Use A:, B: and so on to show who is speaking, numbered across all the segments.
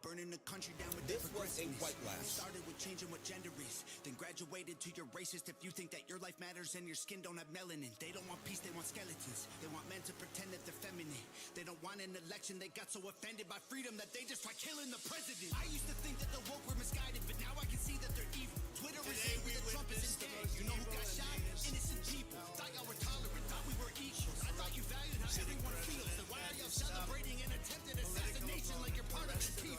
A: burning the country down with
B: This was a
A: progressiveness.
B: white lash.
A: We started with changing what gender is, then graduated to your racist. If you think that your life matters and your skin don't have melanin, they don't want peace, they want skeletons. They want men to pretend that they're feminine. They don't want an election. They got so offended by freedom that they just try killing the president. I used to think that the woke were misguided, but now I can see that they're evil. Twitter is angry that Trump is dead. You know who got shot? Innocent people. Thought y'all were tolerant, thought we were equals. I thought you valued how everyone feels. Then why are y'all celebrating an attempted assassination like you're part of the people?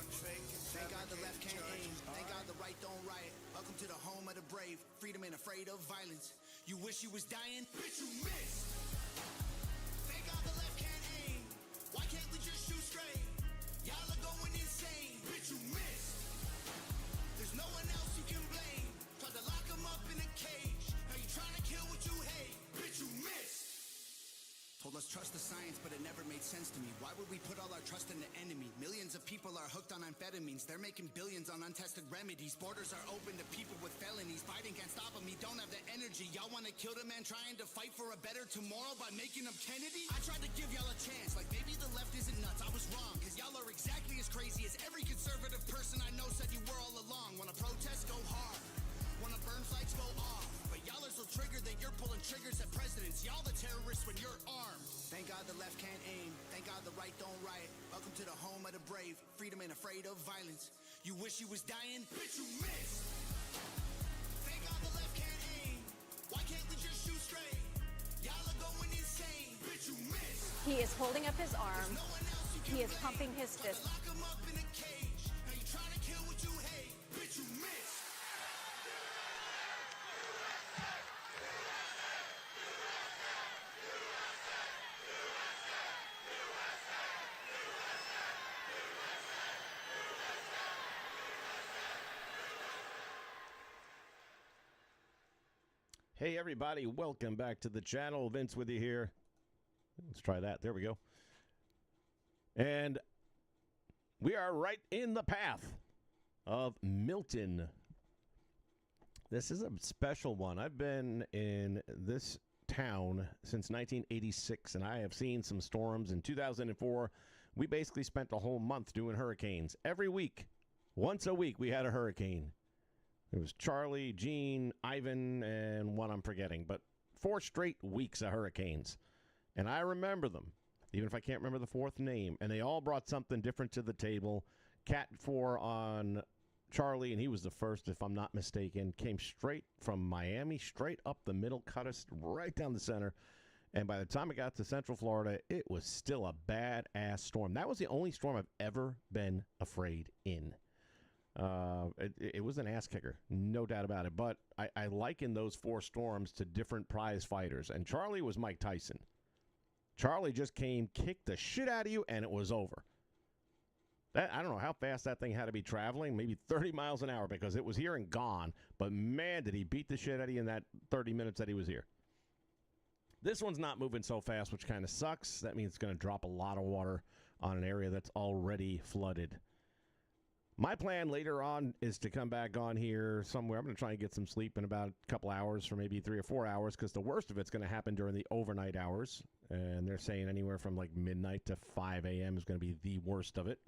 A: Thank God the left can't aim. Thank God the right don't riot. Welcome to the home of the brave. Freedom ain't afraid of violence. You wish you was dying? Bitch, you missed. Thank God the left can't aim. Why can't we just shoot straight? Y'all are going insane. Bitch, you missed. There's no one else you can blame. Tried to lock them up in a cage. Now you trying to kill what you hate. Bitch, you missed. Told us trust the science, but it never made sense to me. Why would we put all our trust in the enemy? Millions of people are hooked on amphetamines. They're making billions on untested remedies. Borders are open to people with felonies. Biden can't stop them, he don't have the energy. Y'all want to kill the man trying to fight for a better tomorrow by making him Kennedy? I tried to give y'all a chance, like maybe the left isn't nuts. I was wrong, cause y'all are exactly as crazy as every conservative person I know said you were all along. Wanna protest, go hard. Wanna burn flags, go off. But y'all are so triggered that you're pulling triggers at presidents. Y'all the terrorists when you're armed. Thank God the left can't aim. Thank God the right don't riot. Welcome to the home of the brave. Freedom ain't afraid of violence. You wish you was dying? Bitch, you missed. Thank God the left can't aim. Why can't we just shoot straight? Y'all are going insane. Bitch, you missed.
C: He is holding up his arm.
A: No one else you can
C: He is
A: blame.
C: pumping his
A: Tried to
C: fist.
A: lock 'em up in a cage. Now you trying to kill what you hate. Bitch, you missed.
D: Hey everybody, welcome back to the channel. Vince with you here. Let's try that. There we go. And we are right in the path of Milton. This is a special one. I've been in this town since 1986, and I have seen some storms. In 2004, we basically spent a whole month doing hurricanes. Every week, once a week, we had a hurricane. It was Charlie, Gene, Ivan, and one I'm forgetting. But 4 straight weeks of hurricanes. And I remember them, even if I can't remember the fourth name. And they all brought something different to the table. Cat 4 on Charlie, and he was the first, if I'm not mistaken. Came straight from Miami, straight up the middle, cut us right down the center. And by the time it got to Central Florida, it was still a badass storm. That was the only storm I've ever been afraid in. It was an ass kicker, no doubt about it. But I liken those 4 storms to different prize fighters. And Charlie was Mike Tyson. Charlie just came, kicked the shit out of you, and it was over. I don't know how fast that thing had to be traveling, maybe 30 miles an hour, because it was here and gone. But, man, did he beat the shit out of you in that 30 minutes that he was here. This one's not moving so fast, which kind of sucks. That means it's going to drop a lot of water on an area that's already flooded. My plan later on is to come back on here somewhere. I'm going to try and get some sleep in about a couple hours, for maybe 3 or 4 hours, because the worst of it's going to happen during the overnight hours. And they're saying anywhere from like midnight to 5 a.m. is going to be the worst of it.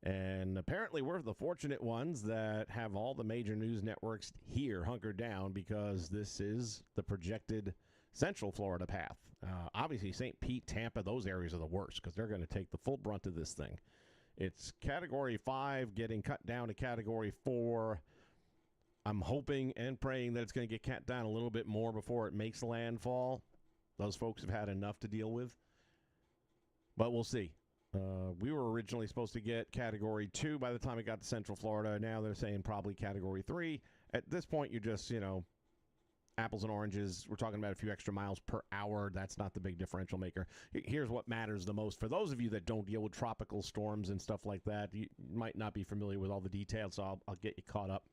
D: And apparently we're the fortunate ones that have all the major news networks here hunkered down, because this is the projected Central Florida path. Obviously, St. Pete, Tampa, those areas are the worst, because they're going to take the full brunt of this thing. It's Category 5 getting cut down to Category 4. I'm hoping and praying that it's going to get cut down a little bit more before it makes landfall. Those folks have had enough to deal with. But we'll see. We were originally supposed to get Category 2 by the time it got to Central Florida. Now they're saying probably Category 3. At this point, you're just, apples and oranges. We're talking about a few extra miles per hour. That's not the big differential maker. Here's what matters the most. For those of you that don't deal with tropical storms and stuff like that, you might not be familiar with all the details, so I'll get you caught up.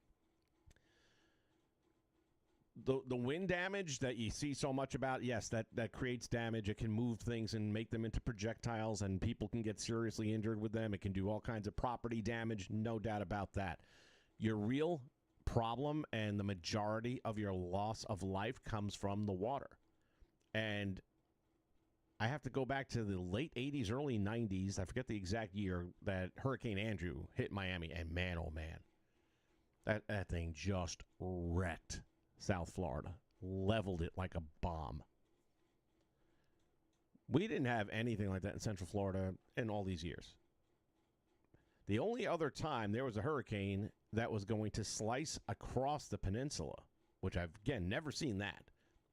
D: The wind damage that you see so much about, yes, that creates damage. It can move things and make them into projectiles, and people can get seriously injured with them. It can do all kinds of property damage, no doubt about that. Your real problem and the majority of your loss of life comes from the water. And I have to go back to the late 80s, early 90s. I forget the exact year that Hurricane Andrew hit Miami. And man, oh man, that thing just wrecked South Florida, leveled it like a bomb. We didn't have anything like that in Central Florida in all these years. The only other time there was a hurricane that was going to slice across the peninsula, which I've, again, never seen that.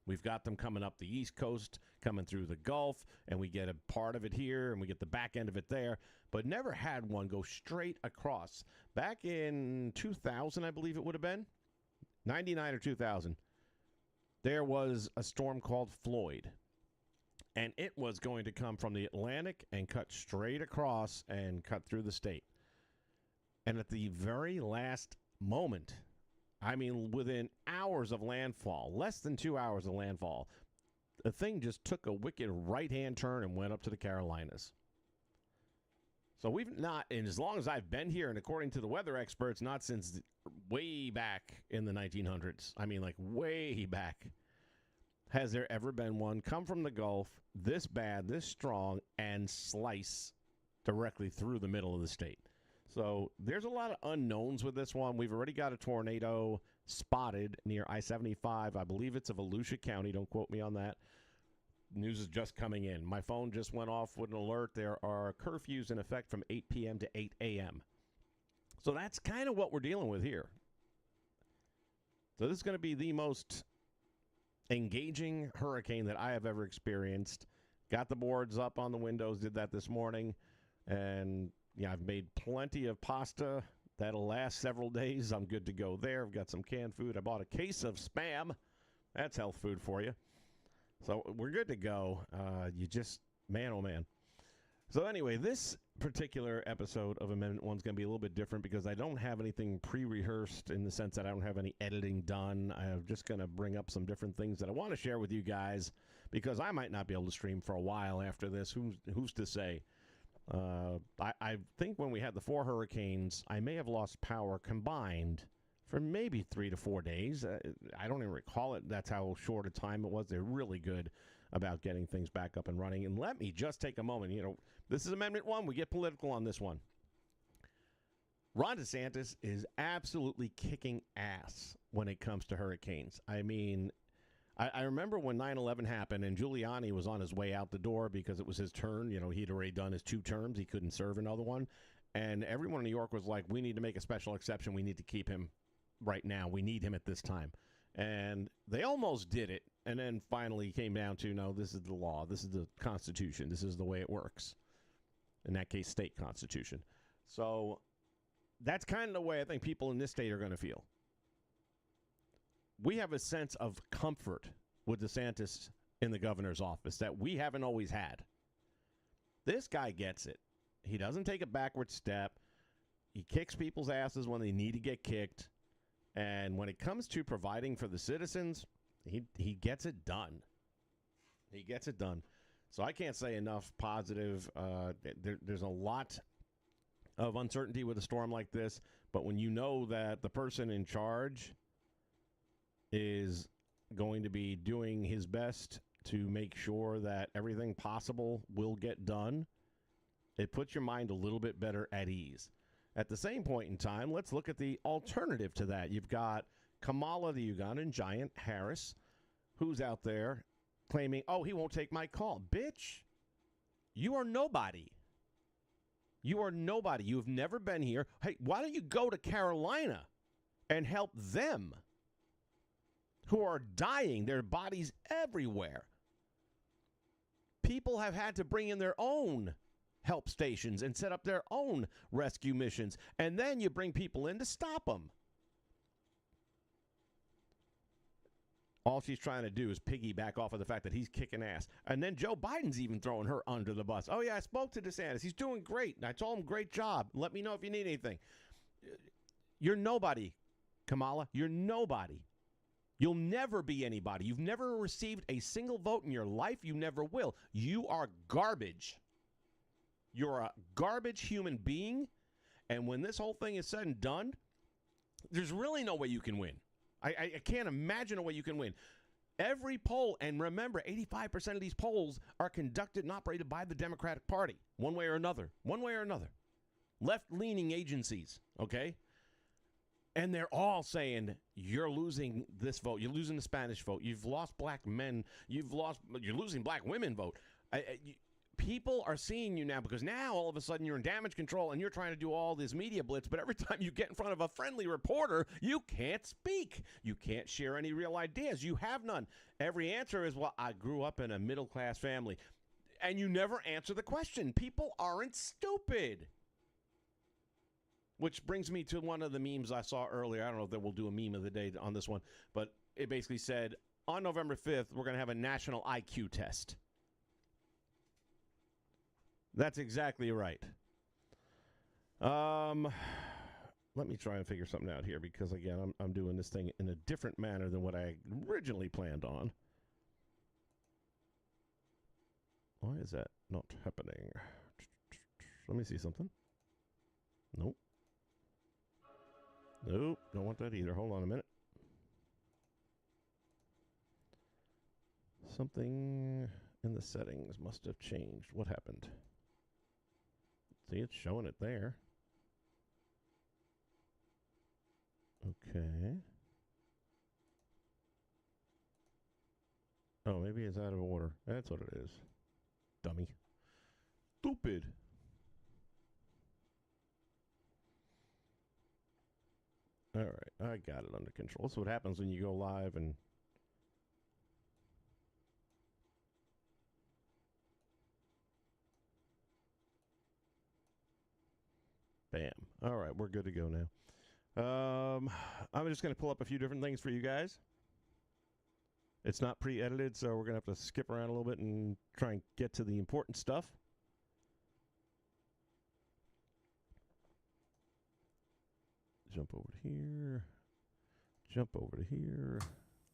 D: We've got them coming up the East Coast, coming through the Gulf, and we get a part of it here, and we get the back end of it there, but never had one go straight across. Back in 2000, I believe it would have been, 99 or 2000, there was a storm called Floyd, and it was going to come from the Atlantic and cut straight across and cut through the state. And at the very last moment, I mean, within hours of landfall, less than 2 hours of landfall, the thing just took a wicked right-hand turn and went up to the Carolinas. So we've not, and as long as I've been here, and according to the weather experts, not since way back in the 1900s, I mean, like way back, has there ever been one come from the Gulf this bad, this strong, and slice directly through the middle of the state. So there's a lot of unknowns with this one. We've already got a tornado spotted near I-75. I believe it's of Volusia County. Don't quote me on that. News is just coming in. My phone just went off with an alert. There are curfews in effect from 8 p.m. to 8 a.m. So that's kind of what we're dealing with here. So this is going to be the most engaging hurricane that I have ever experienced. Got the boards up on the windows, did that this morning, and yeah, I've made plenty of pasta. That'll last several days. I'm good to go there. I've got some canned food. I bought a case of Spam. That's health food for you. So we're good to go. You just, man, oh, man. So anyway, this particular episode of Amendment 1 is going to be a little bit different because I don't have anything pre-rehearsed in the sense that I don't have any editing done. I'm just going to bring up some different things that I want to share with you guys because I might not be able to stream for a while after this. Who's to say? I think when we had the 4 hurricanes, I may have lost power combined for maybe 3 to 4 days. I don't even recall it. That's how short a time it was. They're really good about getting things back up and running. And let me just take a moment. You know, this is Amendment 1. We get political on this one. Ron DeSantis is absolutely kicking ass when it comes to hurricanes. I mean, I remember when 9/11 happened and Giuliani was on his way out the door because it was his turn. You know, he'd already done his 2 terms. He couldn't serve another one. And everyone in New York was like, we need to make a special exception. We need to keep him right now. We need him at this time. And they almost did it. And then finally came down to, no, this is the law. This is the Constitution. This is the way it works. In that case, state constitution. So that's kind of the way I think people in this state are going to feel. We have a sense of comfort with DeSantis in the governor's office that we haven't always had. This guy gets it. He doesn't take a backward step. He kicks people's asses when they need to get kicked. And when it comes to providing for the citizens, he gets it done. He gets it done. So I can't say enough positive. There's a lot of uncertainty with a storm like this. But when you know that the person in charge is going to be doing his best to make sure that everything possible will get done, it puts your mind a little bit better at ease. At the same point in time, let's look at the alternative to that. You've got Kamala, the Ugandan giant, Harris, who's out there claiming, oh, he won't take my call. Bitch, you are nobody. You are nobody. You've never been here. Hey, why don't you go to Carolina and help them who are dying, their bodies everywhere? People have had to bring in their own help stations and set up their own rescue missions, and then you bring people in to stop them. All she's trying to do is piggyback off of the fact that he's kicking ass. And then Joe Biden's even throwing her under the bus. Oh, yeah, I spoke to DeSantis. He's doing great. And I told him, great job. Let me know if you need anything. You're nobody, Kamala. You're nobody. You'll never be anybody. You've never received a single vote in your life. You never will. You are garbage. You're a garbage human being. And when this whole thing is said and done, there's really no way you can win. I can't imagine a way you can win. Every poll, and remember, 85% of these polls are conducted and operated by the Democratic Party, one way or another. Left-leaning agencies, okay? And they're all saying, you're losing this vote. You're losing the Spanish vote. You've lost black men. You're losing black women vote. People are seeing you now because now all of a sudden you're in damage control and you're trying to do all this media blitz. But every time you get in front of a friendly reporter, you can't speak. You can't share any real ideas. You have none. Every answer is, well, I grew up in a middle-class family. And you never answer the question. People aren't stupid. Which brings me to one of the memes I saw earlier. I don't know if we'll do a meme of the day on this one. But it basically said, on November 5th, we're going to have a national IQ test. That's exactly right. Let me try and figure something out here because, again, I'm doing this thing in a different manner than what I originally planned on. Why is that not happening? Let me see something. Nope. Nope, don't want that either. Hold on a minute. Something in the settings must have changed. What happened? See, it's showing it there. Okay. Oh, maybe it's out of order. That's what it is. Dummy. Stupid. All right, I got it under control. That's what happens when you go live and... Bam. All right, we're good to go now. I'm just going to pull up a few different things for you guys. It's not pre-edited, so we're going to have to skip around a little bit and try and get to the important stuff. Jump over to here. Jump over to here.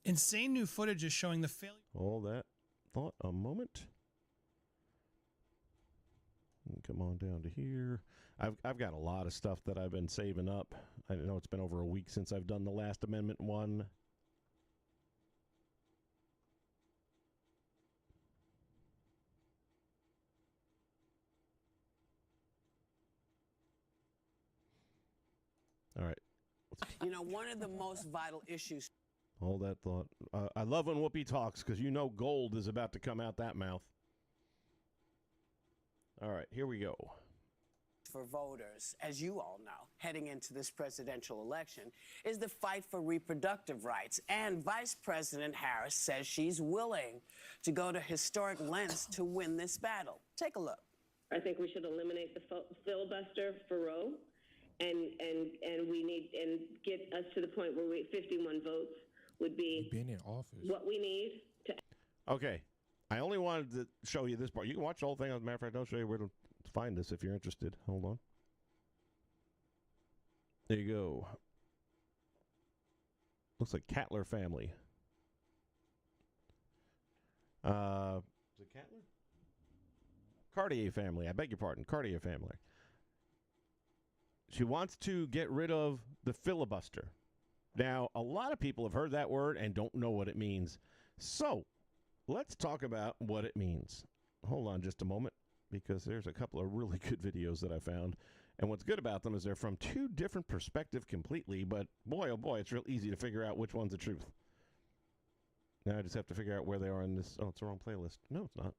B: Insane new footage is showing the failure.
D: Hold that thought a moment. And come on down to here. I've got a lot of stuff that I've been saving up. I know it's been over a week since I've done the last amendment one. All right.
C: You know, one of the most vital issues.
D: Hold that thought. I love when Whoopi talks because you know gold is about to come out that mouth. All right, here we go.
C: For voters, as you all know, heading into this presidential election, is the fight for reproductive rights. And Vice President Harris says she's willing to go to historic lengths to win this battle. Take a look.
E: I think we should eliminate the filibuster for Roe, and we need and get us to the point where 51 votes would be
F: being in office.
E: What we need to.
D: Okay, I only wanted to show you this part. You can watch the whole thing. As a matter of fact, I'll show you where to find this if you're interested. Hold on. There you go. Looks like Cattler family. Is it Cattler? Cartier family. I beg your pardon. Cartier family. She wants to get rid of the filibuster. Now, a lot of people have heard that word and don't know what it means. So, let's talk about what it means. Hold on just a moment, because there's a couple of really good videos that I found. And what's good about them is they're from two different perspectives completely, but boy, oh boy, it's real easy to figure out which one's the truth. Now I just have to figure out where they are in this. Oh, it's the wrong playlist. No, it's not.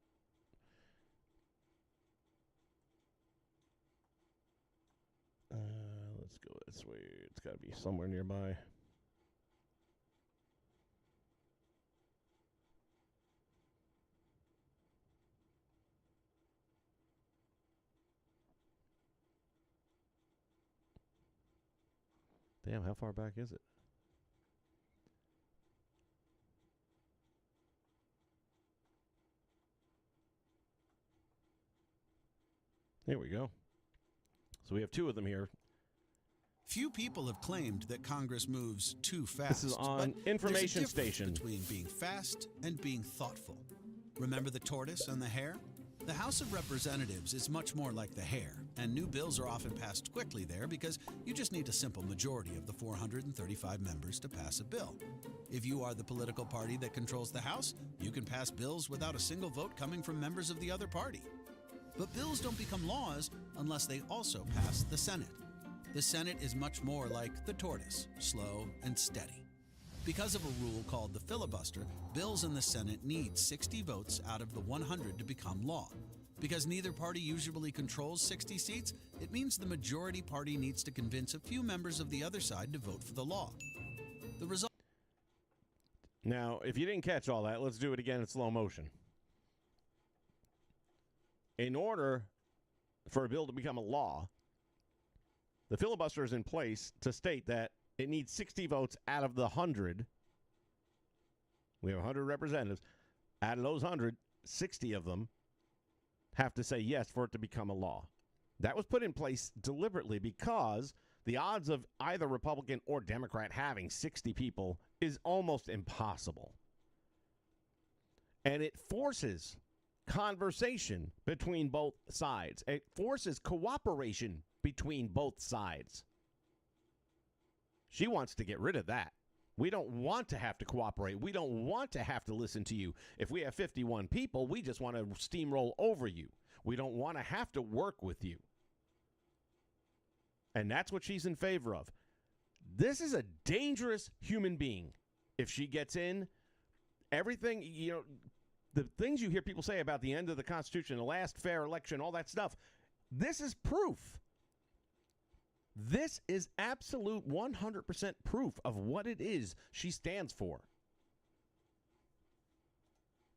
D: Let's go this way. It's got to be somewhere nearby. Damn, how far back is it? Here we go. So we have two of them here.
G: Few people have claimed that Congress moves too fast.
D: This is on Information
G: there's a difference
D: Station.
G: between being fast and being thoughtful. Remember the tortoise and the hare? The House of Representatives is much more like the hare. and new bills are often passed quickly there because you just need a simple majority of the 435 members to pass a bill. If you are the political party that controls the House, you can pass bills without a single vote coming from members of the other party. But bills don't become laws unless they also pass the Senate. The Senate is much more like the tortoise, slow and steady. Because of a rule called the filibuster, bills in the Senate need 60 votes out of the 100 to become law. Because neither party usually controls 60 seats, it means the majority party needs to convince a few members of the other side to vote for the law. The result.
D: Now, if you didn't catch all that, let's do it again in slow motion. In order for a bill to become a law, the filibuster is in place to state that it needs 60 votes out of the 100. We have 100 representatives. Out of those 100, 60 of them have to say yes for it to become a law. That was put in place deliberately because the odds of either Republican or Democrat having 60 people is almost impossible. And it forces conversation between both sides. It forces cooperation between both sides. She wants to get rid of that. We don't want to have to cooperate. We don't want to have to listen to you. If we have 51 people, we just want to steamroll over you. We don't want to have to work with you. And that's what she's in favor of. This is a dangerous human being. If she gets in, everything, the things you hear people say about the end of the Constitution, the last fair election, all that stuff, this is proof. This is absolute 100% proof of what it is she stands for.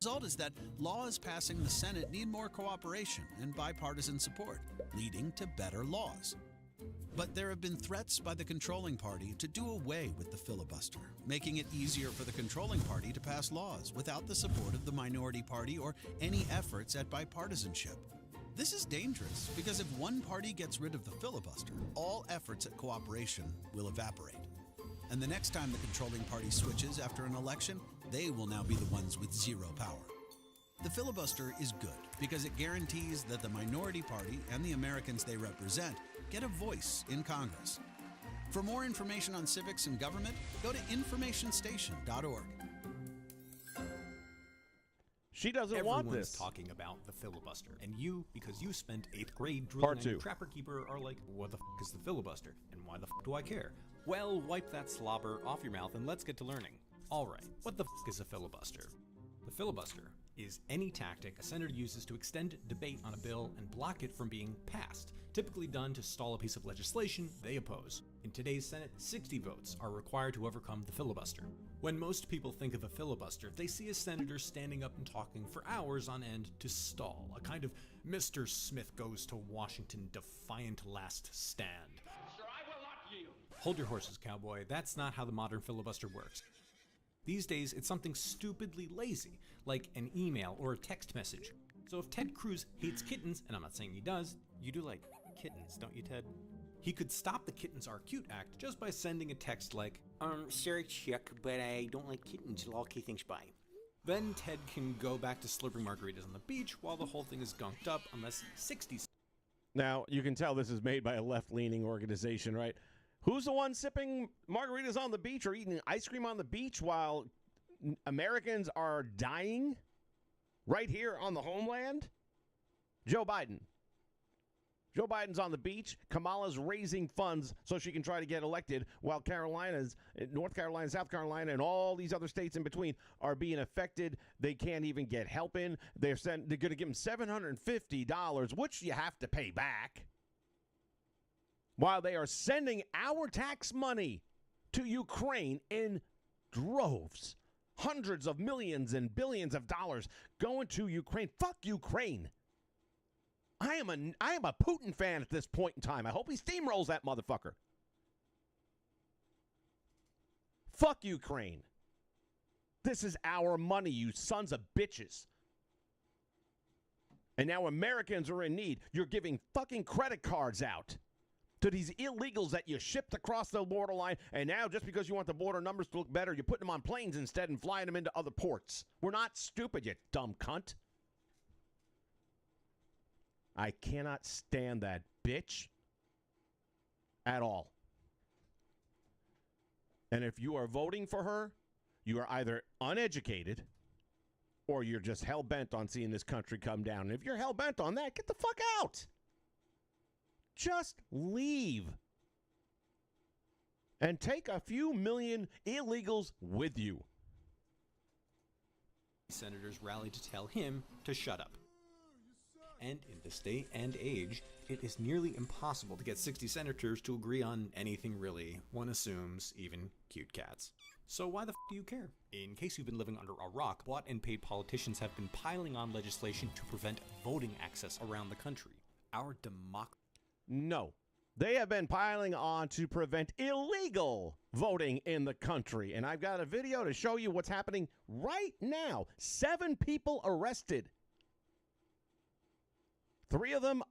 G: The result is that laws passing the Senate need more cooperation and bipartisan support, leading to better laws. But there have been threats by the controlling party to do away with the filibuster, making it easier for the controlling party to pass laws without the support of the minority party or any efforts at bipartisanship. This is dangerous because if one party gets rid of the filibuster, all efforts at cooperation will evaporate. And the next time the controlling party switches after an election, they will now be the ones with zero power. The filibuster is good because it guarantees that the minority party and the Americans they represent get a voice in Congress. For more information on civics and government, go to informationstation.org.
D: She doesn't want this.
F: Everyone's talking about the filibuster, and you, because you spent 8th grade drilling on your Trapper Keeper, are like, what the f*** is the filibuster, and why the f*** do I care? Well, wipe that slobber off your mouth and let's get to learning. Alright, what the f*** is a filibuster? The filibuster is any tactic a senator uses to extend debate on a bill and block it from being passed, typically done to stall a piece of legislation they oppose. In today's Senate, 60 votes are required to overcome the filibuster. When most people think of a filibuster, they see a senator standing up and talking for hours on end to stall, a kind of Mr. Smith goes to Washington defiant last stand.
H: Sir, I will not yield.
F: Hold your horses, cowboy. That's not how the modern filibuster works. These days, it's something stupidly lazy, like an email or a text message. So if Ted Cruz hates kittens, and I'm not saying he does, you do like kittens, don't you, Ted? He could stop the Kittens Are Cute Act just by sending a text like,
I: sorry, Chuck, but I don't like kittens. Okay, thanks, bye.
F: Then Ted can go back to slurping margaritas on the beach while the whole thing is gunked up unless 60...
D: Now, you can tell this is made by a left-leaning organization, right? Who's the one sipping margaritas on the beach or eating ice cream on the beach while Americans are dying right here on the homeland? Joe Biden. Joe Biden's on the beach. Kamala's raising funds so she can try to get elected while North Carolina, South Carolina, and all these other states in between are being affected. They can't even get help in. They're going to give them $750, which you have to pay back, while they are sending our tax money to Ukraine in droves. Hundreds of millions and billions of dollars going to Ukraine. Fuck Ukraine. I am a Putin fan at this point in time. I hope he steamrolls that motherfucker. Fuck Ukraine. This is our money, you sons of bitches. And now Americans are in need. You're giving fucking credit cards out to these illegals that you shipped across the borderline, and now just because you want the border numbers to look better, you're putting them on planes instead and flying them into other ports. We're not stupid, you dumb cunt. I cannot stand that bitch at all. And if you are voting for her, you are either uneducated or you're just hell-bent on seeing this country come down. And if you're hell-bent on that, get the fuck out. Just leave. And take a few million illegals with you.
F: Senators rallied to tell him to shut up. And in this day and age, it is nearly impossible to get 60 senators to agree on anything really, one assumes, even cute cats. So why the f do you care? In case you've been living under a rock, bought and paid politicians have been piling on legislation to prevent voting access around the country. Our democracy...
D: No. They have been piling on to prevent illegal voting in the country. And I've got a video to show you what's happening right now. 7 people arrested. 3 of them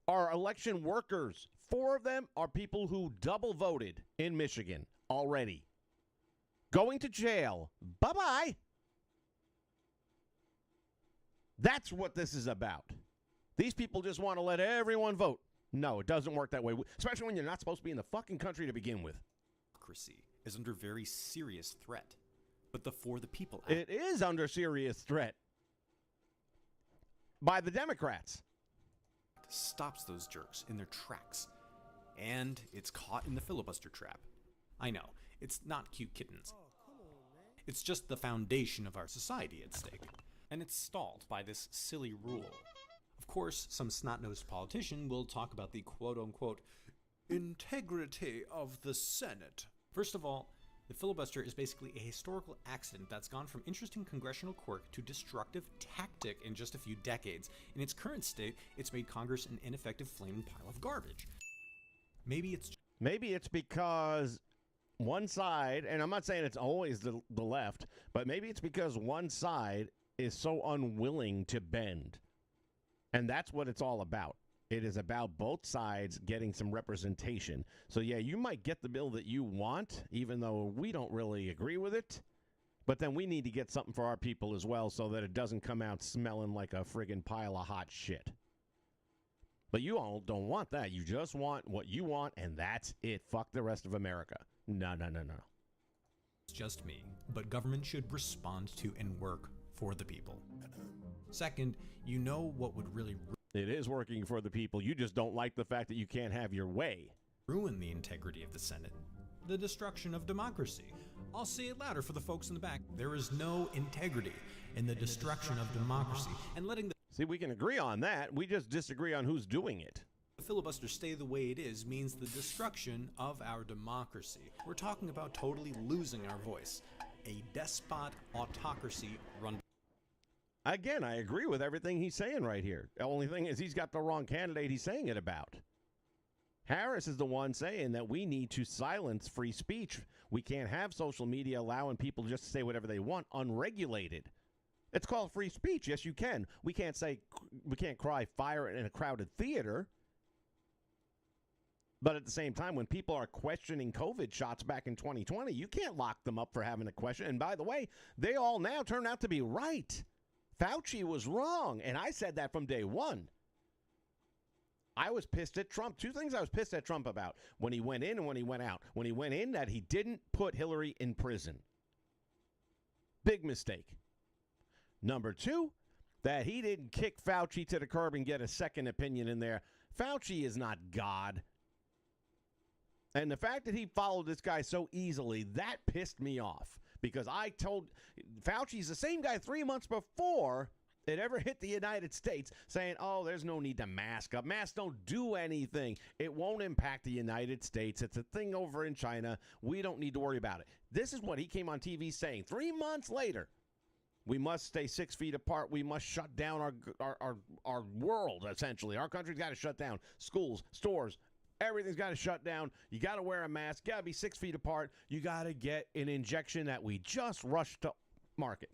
D: are election workers. 4 of them are people who double voted in Michigan already. Going to jail. Bye-bye. That's what this is about. These people just want to let everyone vote. No, it doesn't work that way, especially when you're not supposed to be in the fucking country to begin with.
F: Democracy is under very serious threat. But the For the People Act...
D: It is under serious threat by the Democrats.
F: Stops those jerks in their tracks. And it's caught in the filibuster trap. I know, it's not cute kittens. It's just the foundation of our society at stake. And it's stalled by this silly rule. Of course, some snot-nosed politician will talk about the quote-unquote integrity of the Senate. First of all, the filibuster is basically a historical accident that's gone from interesting congressional quirk to destructive tactic in just a few decades. In its current state, it's made Congress an ineffective flaming pile of garbage. Maybe it's because one side, and I'm not saying it's always the left, but maybe it's because one side is so unwilling to bend. And that's what it's all about. It is about both sides getting some representation. So, yeah, you might get the bill that you want, even though we don't really agree with it. But then we need to get something for our people as well so that it doesn't come out smelling like a friggin' pile of hot shit. But you all don't want that. You just want what you want, and that's it. Fuck the rest of America. No. It's just me. But government should respond to and work for the people. Second, you know what would really...
D: It is working for the people. You just don't like the fact that you can't have your way.
F: Ruin the integrity of the Senate. The destruction of democracy. I'll say it louder for the folks in the back. There is no integrity in the destruction of democracy. And letting the...
D: See, we can agree on that. We just disagree on who's doing it.
F: The filibuster stay the way it is means the destruction of our democracy. We're talking about totally losing our voice. A despot autocracy run...
D: Again, I agree with everything he's saying right here. The only thing is he's got the wrong candidate he's saying it about. Harris is the one saying that we need to silence free speech. We can't have social media allowing people just to say whatever they want unregulated. It's called free speech. Yes, you can. We can't cry fire in a crowded theater. But at the same time, when people are questioning COVID shots back in 2020, you can't lock them up for having a question. And by the way, they all now turn out to be right. Fauci was wrong, and I said that from day one. I was pissed at Trump. 2 things I was pissed at Trump about: when he went in and when he went out. When he went in, that he didn't put Hillary in prison. Big mistake. Number 2, that he didn't kick Fauci to the curb and get a second opinion in there. Fauci is not God. And the fact that he followed this guy so easily, that pissed me off. Because I told Fauci's the same guy 3 months before it ever hit the United States saying, oh, there's no need to mask up. Masks don't do anything. It won't impact the United States. It's a thing over in China. We don't need to worry about it. This is what he came on TV saying 3 months later. We must stay 6 feet apart. We must shut down our world, essentially. Our country's got to shut down. Schools, stores, everything's got to shut down. You got to wear a mask. Got to be 6 feet apart. You got to get an injection that we just rushed to market.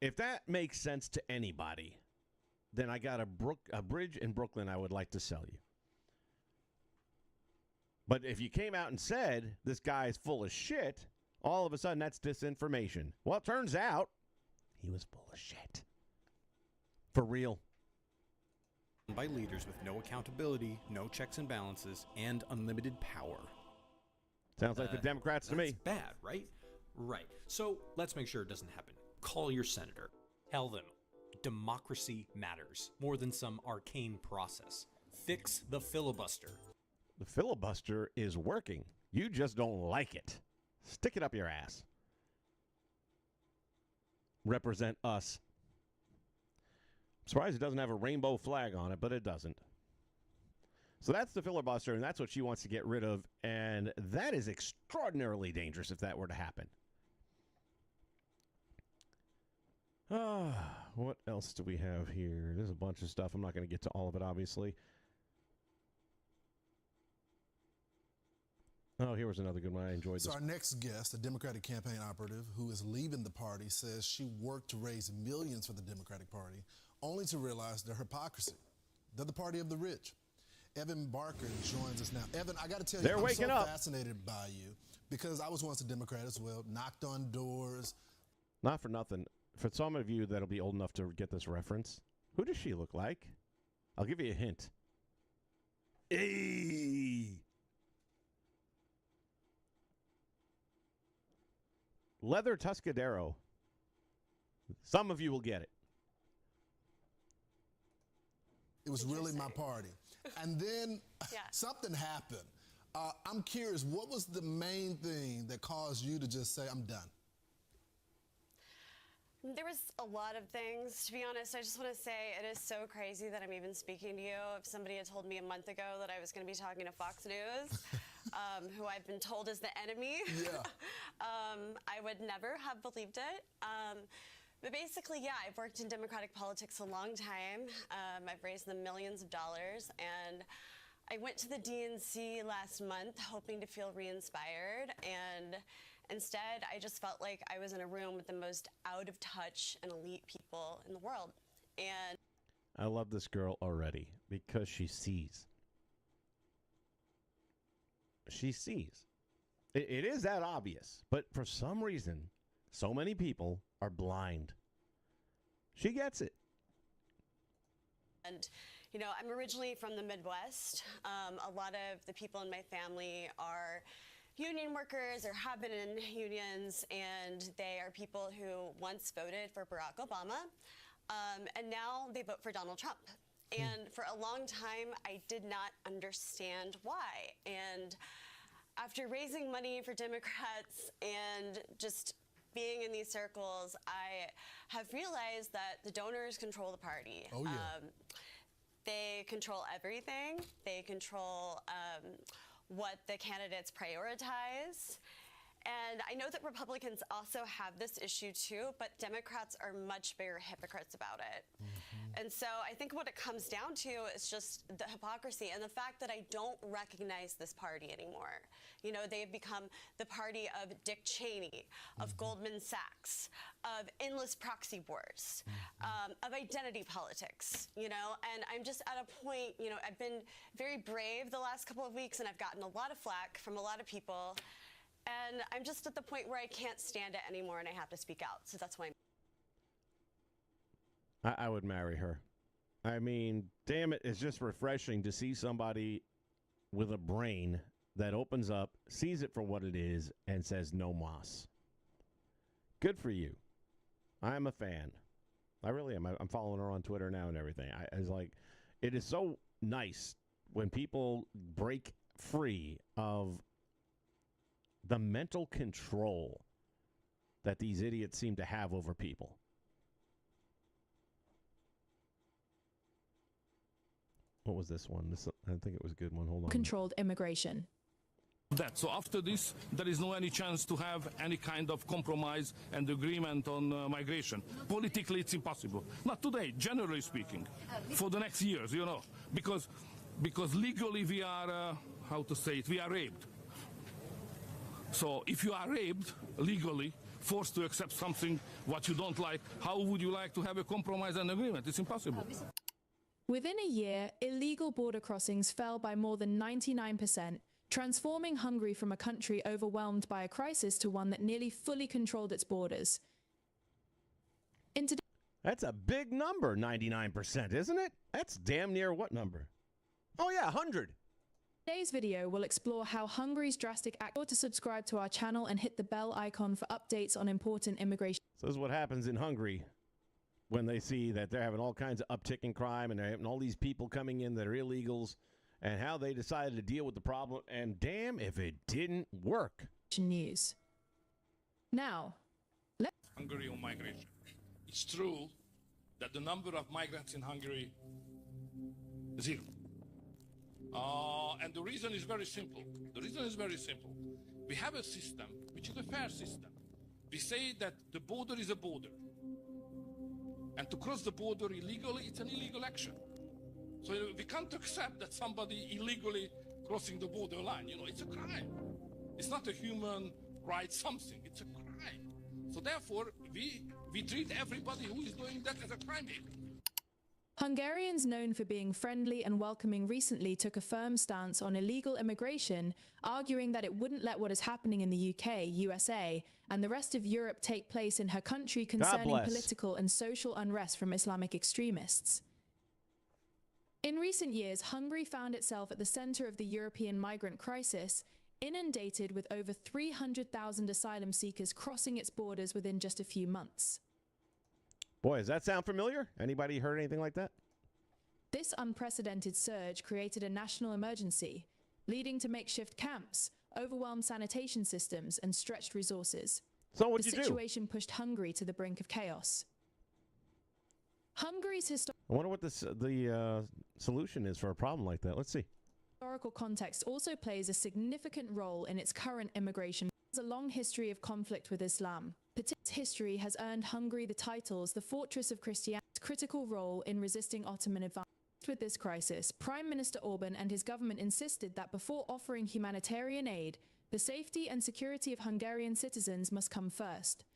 D: If that makes sense to anybody, then I got a bridge in Brooklyn I would like to sell you. But if you came out and said this guy's full of shit, all of a sudden that's disinformation. Well, it turns out he was full of shit. For real.
F: By leaders with no accountability, no checks and balances, and unlimited power.
D: Sounds like the Democrats to me.
F: That's bad, right? Right. So let's make sure it doesn't happen. Call your senator. Tell them democracy matters more than some arcane process. Fix the filibuster.
D: The filibuster is working. You just don't like it. Stick it up your ass. Represent us. I'm surprised it doesn't have a rainbow flag on it, but it doesn't. So that's the filibuster, and that's what she wants to get rid of, and that is extraordinarily dangerous if that were to happen. What else do we have here? There's a bunch of stuff. I'm not going to get to all of it, obviously. Oh, here was another good one. I enjoyed this.
J: So our next guest, a Democratic campaign operative who is leaving the party, says she worked to raise millions for the Democratic Party, only to realize their hypocrisy. They're the party of the rich. Evan Barker joins us now. Evan, I got to tell you, I'm so fascinated by you because I was once a Democrat as well, knocked on doors.
D: Not for nothing. For some of you that'll be old enough to get this reference, who does she look like? I'll give you a hint. Hey! Leather Tuscadero. Some of you will get it.
J: It was really my party. And then something happened. I'm curious, what was the main thing that caused you to just say, I'm done?
K: There was a lot of things, to be honest. I just want to say it is so crazy that I'm even speaking to you. If somebody had told me a month ago that I was going to be talking to Fox News, who I've been told is the enemy, I would never have believed it. But basically, yeah, I've worked in Democratic politics a long time. I've raised them millions of dollars, and I went to the DNC last month hoping to feel re-inspired, and instead, I just felt like I was in a room with the most out-of-touch and elite people in the world. And
D: I love this girl already because she sees. She sees. It is that obvious, but for some reason, so many people are blind. She gets it.
K: And, you know, I'm originally from the Midwest. A lot of the people in my family are union workers or have been in unions, and they are people who once voted for Barack Obama, and now they vote for Donald Trump. And for a long time, I did not understand why. And after raising money for Democrats and just being in these circles, I have realized that the donors control the party.
J: Oh, yeah.
K: They control everything. They control what the candidates prioritize. And I know that Republicans also have this issue too, but Democrats are much bigger hypocrites about it. And so I think what it comes down to is just the hypocrisy and the fact that I don't recognize this party anymore. You know, they've become the party of Dick Cheney, of Goldman Sachs, of endless proxy wars, of identity politics, you know, and I'm just at a point, you know, I've been very brave the last couple of weeks and I've gotten a lot of flack from a lot of people. And I'm just at the point where I can't stand it anymore and I have to speak out. So that's why
D: I would marry her. I mean, damn it, it's just refreshing to see somebody with a brain that opens up, sees it for what it is, and says no mas. Good for you. I'm a fan. I really am. I'm following her on Twitter now and everything. I was like, it is so nice when people break free of the mental control that these idiots seem to have over people. What was this one? I think it was a good one. Hold on.
L: Controlled immigration.
M: So after this, there is no any chance to have any kind of compromise and agreement on migration. Politically, it's impossible. Not today, generally speaking. For the next years, you know, because legally we are, how to say it, we are raped. So if you are raped legally, forced to accept something what you don't like, how would you like to have a compromise and agreement? It's impossible.
L: Within a year, illegal border crossings fell by more than 99%, transforming Hungary from a country overwhelmed by a crisis to one that nearly fully controlled its borders.
D: That's a big number, 99%, isn't it? That's damn near what number? Oh, yeah, 100.
L: Today's video will explore how Hungary's drastic act. To subscribe to our channel and hit the bell icon for updates on important immigration.
D: So this is what happens in Hungary when they see that they're having all kinds of uptick in crime and they're having all these people coming in that are illegals, and how they decided to deal with the problem. And damn if it didn't work.
L: News. Now,
M: Hungary on migration. It's true that the number of migrants in Hungary is 0. And the reason is very simple. We have a system which is a fair system. We say that the border is a border. And to cross the border illegally, it's an illegal action. So we can't accept that somebody illegally crossing the borderline. It's a crime. It's not a human right something. It's a crime. So therefore, we treat everybody who is doing that as a crime.
L: Hungarians known for being friendly and welcoming recently took a firm stance on illegal immigration, arguing that it wouldn't let what is happening in the UK, USA, and the rest of Europe take place in her country concerning political and social unrest from Islamic extremists. In recent years, Hungary found itself at the center of the European migrant crisis, inundated with over 300,000 asylum seekers crossing its borders within just a few months.
D: Boy, does that sound familiar? Anybody heard anything like that?
L: This unprecedented surge created a national emergency, leading to makeshift camps, overwhelmed sanitation systems, and stretched resources.
D: So what'd you do?
L: The situation pushed Hungary to the brink of chaos. Hungary's
D: I wonder what the solution is for a problem like that. Let's see.
L: Historical context also plays a significant role in its current immigration. There's a long history of conflict with Islam. Its history has earned Hungary the titles the Fortress of Christianity's critical role in resisting Ottoman advance. With this crisis, Prime Minister Orban and his government insisted that before offering humanitarian aid, the safety and security of Hungarian citizens must come first.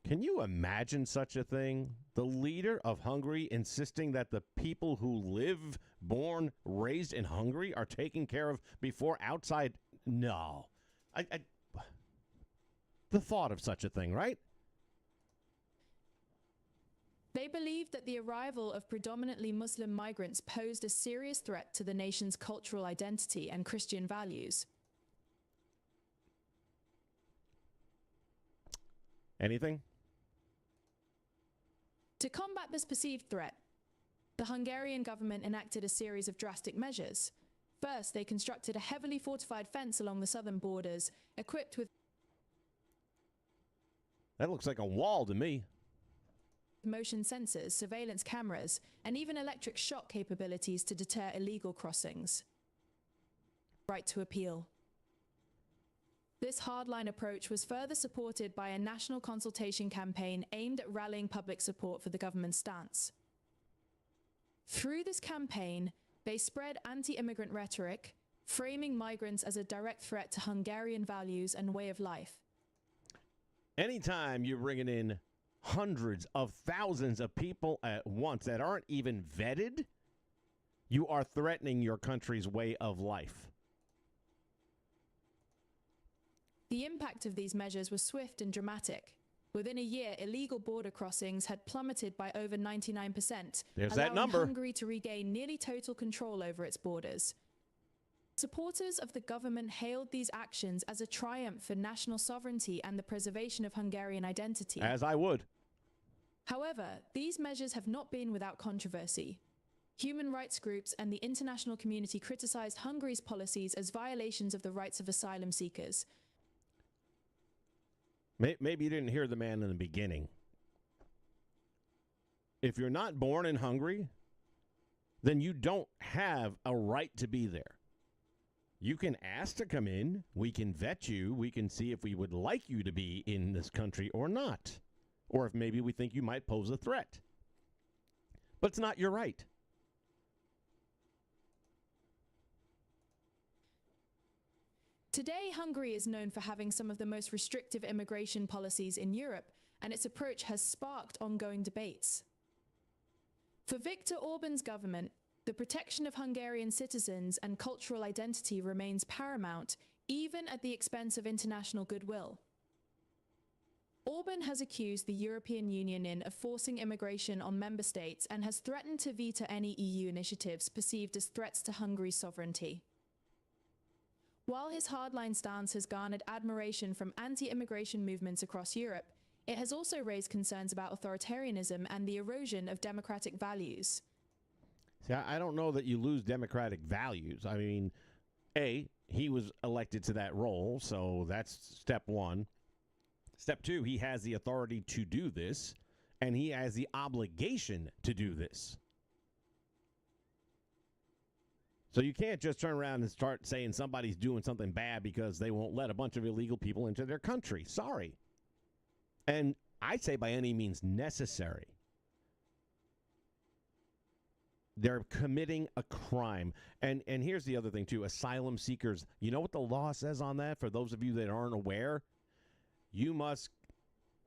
D: Can you imagine such a thing? The leader of Hungary insisting that the people who live, born, raised in Hungary are taken care of before outside? No. The thought of such a thing, right?
L: They believed that the arrival of predominantly Muslim migrants posed a serious threat to the nation's cultural identity and Christian values.
D: Anything?
L: To combat this perceived threat, the Hungarian government enacted a series of drastic measures. First, they constructed a heavily fortified fence along the southern borders, equipped with
D: That looks like a wall to me.
L: Motion sensors, surveillance cameras, and even electric shock capabilities to deter illegal crossings. Right to appeal. This hardline approach was further supported by a national consultation campaign aimed at rallying public support for the government's stance. Through this campaign, they spread anti-immigrant rhetoric, framing migrants as a direct threat to Hungarian values and way of life.
D: Anytime you're bringing in hundreds of thousands of people at once that aren't even vetted, you are threatening your country's way of life.
L: The impact of these measures was swift and dramatic. Within a year, illegal border crossings had plummeted by over 99%,
D: There's that
L: allowing
D: number.
L: Hungary to regain nearly total control over its borders. Supporters of the government hailed these actions as a triumph for national sovereignty and the preservation of Hungarian identity.
D: As I would.
L: However, these measures have not been without controversy. Human rights groups and the international community criticized Hungary's policies as violations of the rights of asylum seekers.
D: Maybe you didn't hear the man in the beginning. If you're not born in Hungary, then you don't have a right to be there. You can ask to come in. We can vet you. We can see if we would like you to be in this country or not. Or if maybe we think you might pose a threat. But it's not your right.
L: Today, Hungary is known for having some of the most restrictive immigration policies in Europe, and its approach has sparked ongoing debates. For Viktor Orban's government, the protection of Hungarian citizens and cultural identity remains paramount, even at the expense of international goodwill. Orban has accused the European Union of forcing immigration on member states and has threatened to veto any EU initiatives perceived as threats to Hungary's sovereignty. While his hardline stance has garnered admiration from anti-immigration movements across Europe, it has also raised concerns about authoritarianism and the erosion of democratic values.
D: See, I don't know that you lose democratic values. I mean, A, he was elected to that role, so that's step one. Step two, he has the authority to do this, and he has the obligation to do this. So you can't just turn around and start saying somebody's doing something bad because they won't let a bunch of illegal people into their country. Sorry. And I say by any means necessary. They're committing a crime. And here's the other thing, too. Asylum seekers, you know what the law says on that? For those of you that aren't aware, you must,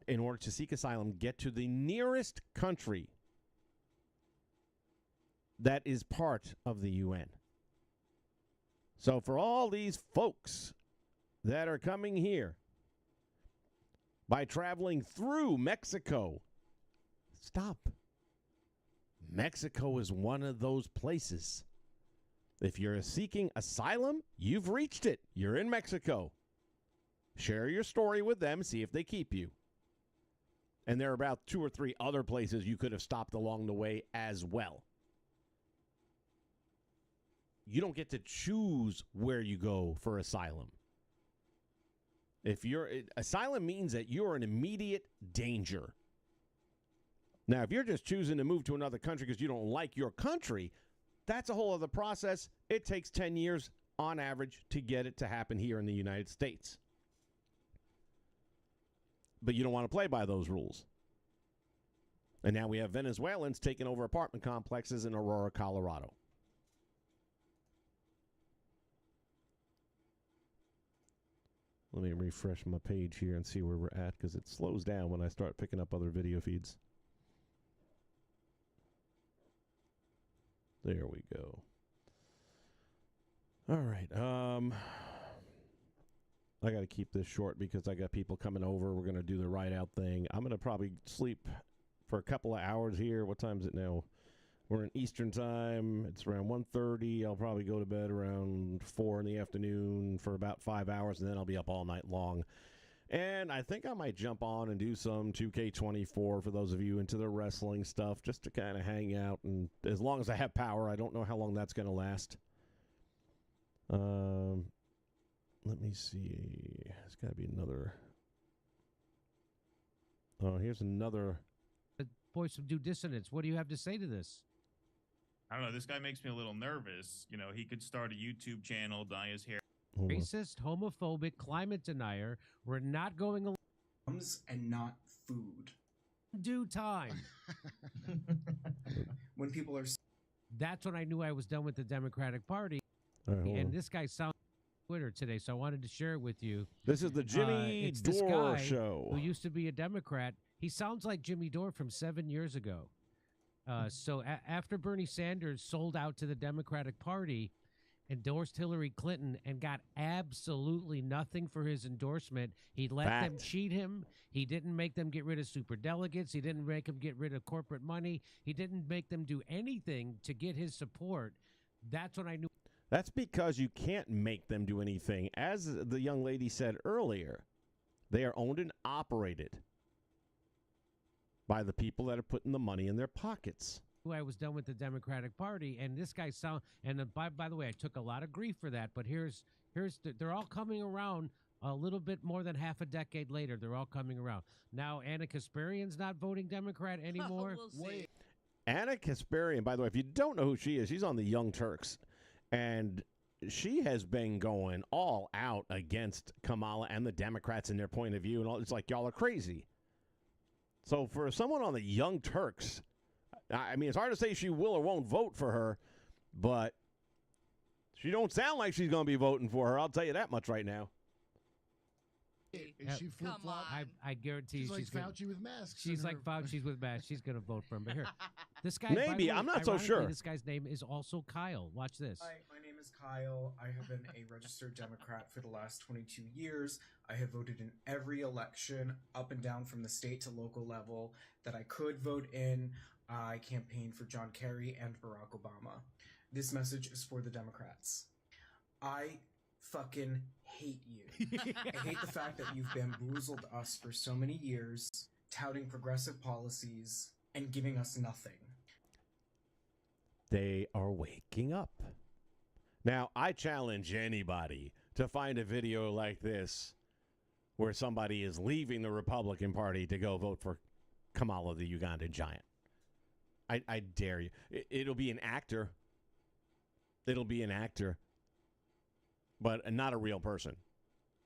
D: in order to seek asylum, get to the nearest country that is part of the UN. So for all these folks that are coming here by traveling through Mexico, stop. Mexico is one of those places. If you're seeking asylum, you've reached it. You're in Mexico. Share your story with them, see if they keep you. And there are about 2 or 3 other places you could have stopped along the way as well. You don't get to choose where you go for asylum. Asylum means that you're in immediate danger. Now, if you're just choosing to move to another country because you don't like your country, that's a whole other process. It takes 10 years on average to get it to happen here in the United States. But you don't want to play by those rules. And now we have Venezuelans taking over apartment complexes in Aurora, Colorado. Let me refresh my page here and see where we're at, because it slows down when I start picking up other video feeds. There we go. All right. I got to keep this short because I got people coming over. We're going to do the ride out thing. I'm going to probably sleep for a couple of hours here. What time is it now? We're in Eastern time. It's around 1:30. I'll probably go to bed around 4 in the afternoon for about 5 hours, and then I'll be up all night long. And I think I might jump on and do some 2K24 for those of you into the wrestling stuff, just to kind of hang out. And as long as I have power, I don't know how long that's going to last. Let me see. There's got to be another. Oh, here's another.
N: Voice of Due Dissonance. What do you have to say to this?
O: I don't know. This guy makes me a little nervous. You know, he could start a YouTube channel, dye his hair.
N: Racist, homophobic, climate denier. We're not going along.
P: And not food.
N: Due time.
P: When people are.
N: That's when I knew I was done with the Democratic Party. And this guy sounds Twitter today, so I wanted to share it with you.
D: This is the Jimmy Dore show.
N: Who used to be a Democrat. He sounds like Jimmy Dore from 7 years ago. So after Bernie Sanders sold out to the Democratic Party, endorsed Hillary Clinton, and got absolutely nothing for his endorsement, he let them cheat him. He didn't make them get rid of superdelegates. He didn't make them get rid of corporate money. He didn't make them do anything to get his support. That's when I knew.
D: That's because you can't make them do anything. As the young lady said earlier, they are owned and operated by the people that are putting the money in their pockets.
N: I was done with the Democratic Party, and this guy by the way, I took a lot of grief for that, but they're all coming around a little bit more than half a decade later. They're all coming around. Now, Anna Kasparian's not voting Democrat anymore.
K: We'll see.
D: Anna Kasparian, by the way, if you don't know who she is, she's on the Young Turks, and she has been going all out against Kamala and the Democrats in their point of view, and all. It's like, y'all are crazy. So for someone on the Young Turks, I mean, it's hard to say she will or won't vote for her, but she don't sound like she's going to be voting for her. I'll tell you that much right now.
Q: Is she flip-flop?
N: I guarantee
Q: she's like
N: she's
Q: Fauci with masks.
N: She's like Fauci with masks. She's going to vote for him. But here, this guy.
D: Maybe. I'm not so sure.
N: This guy's name is also Kyle. Watch this.
P: Hi, my name is is Kyle. I have been a registered Democrat for the last 22 years. I have voted in every election up and down from the state to local level that I could vote in. I campaigned for John Kerry and Barack Obama. This message is for the Democrats. I fucking hate you. I hate the fact that you've bamboozled us for so many years, touting progressive policies and giving us nothing.
D: They are waking up. Now, I challenge anybody to find a video like this where somebody is leaving the Republican Party to go vote for Kamala, the Ugandan giant. I dare you. It'll be an actor. It'll be an actor. But not a real person.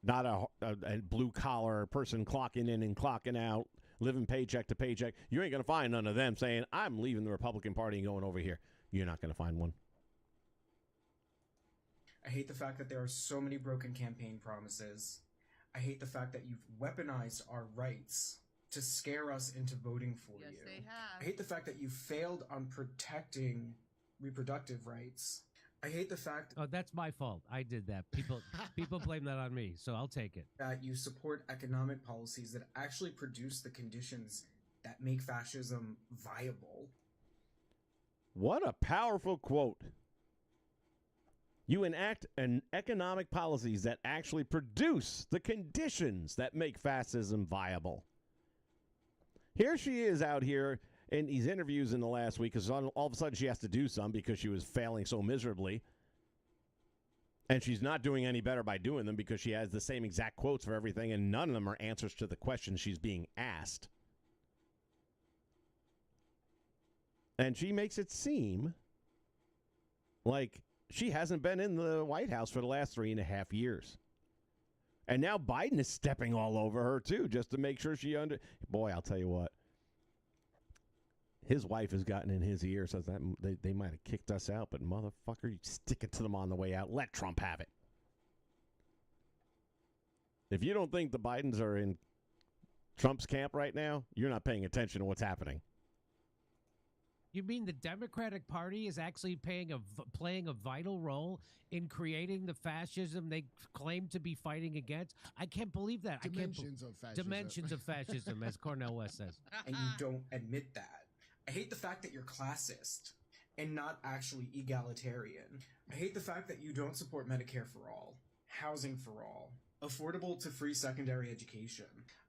D: Not a blue-collar person clocking in and clocking out, living paycheck to paycheck. You ain't going to find none of them saying, I'm leaving the Republican Party and going over here. You're not going to find one.
P: I hate the fact that there are so many broken campaign promises. I hate the fact that you've weaponized our rights to scare us into voting for you.
R: Yes, they have.
P: I hate the fact that you failed on protecting reproductive rights. I hate the fact
N: Oh, that's my fault. I did that. People blame that on me, so I'll take it.
P: that you support economic policies that actually produce the conditions that make fascism viable.
D: What a powerful quote. You enact an economic policies that actually produce the conditions that make fascism viable. Here she is out here in these interviews in the last week because all of a sudden she has to do some because she was failing so miserably. And she's not doing any better by doing them because she has the same exact quotes for everything and none of them are answers to the questions she's being asked. And she makes it seem like she hasn't been in the White House for the last 3.5 years. And now Biden is stepping all over her, too, just to make sure she Boy, I'll tell you what. His wife has gotten in his ear, says that they might have kicked us out, but motherfucker, you stick it to them on the way out. Let Trump have it. If you don't think the Bidens are in Trump's camp right now, you're not paying attention to what's happening.
N: You mean the Democratic Party is actually playing a vital role in creating the fascism they claim to be fighting against? I can't believe that.
Q: Dimensions of fascism.
N: Dimensions of fascism, as Cornel West says.
P: And you don't admit that. I hate the fact that you're classist and not actually egalitarian. I hate the fact that you don't support Medicare for all, housing for all, affordable to free secondary education.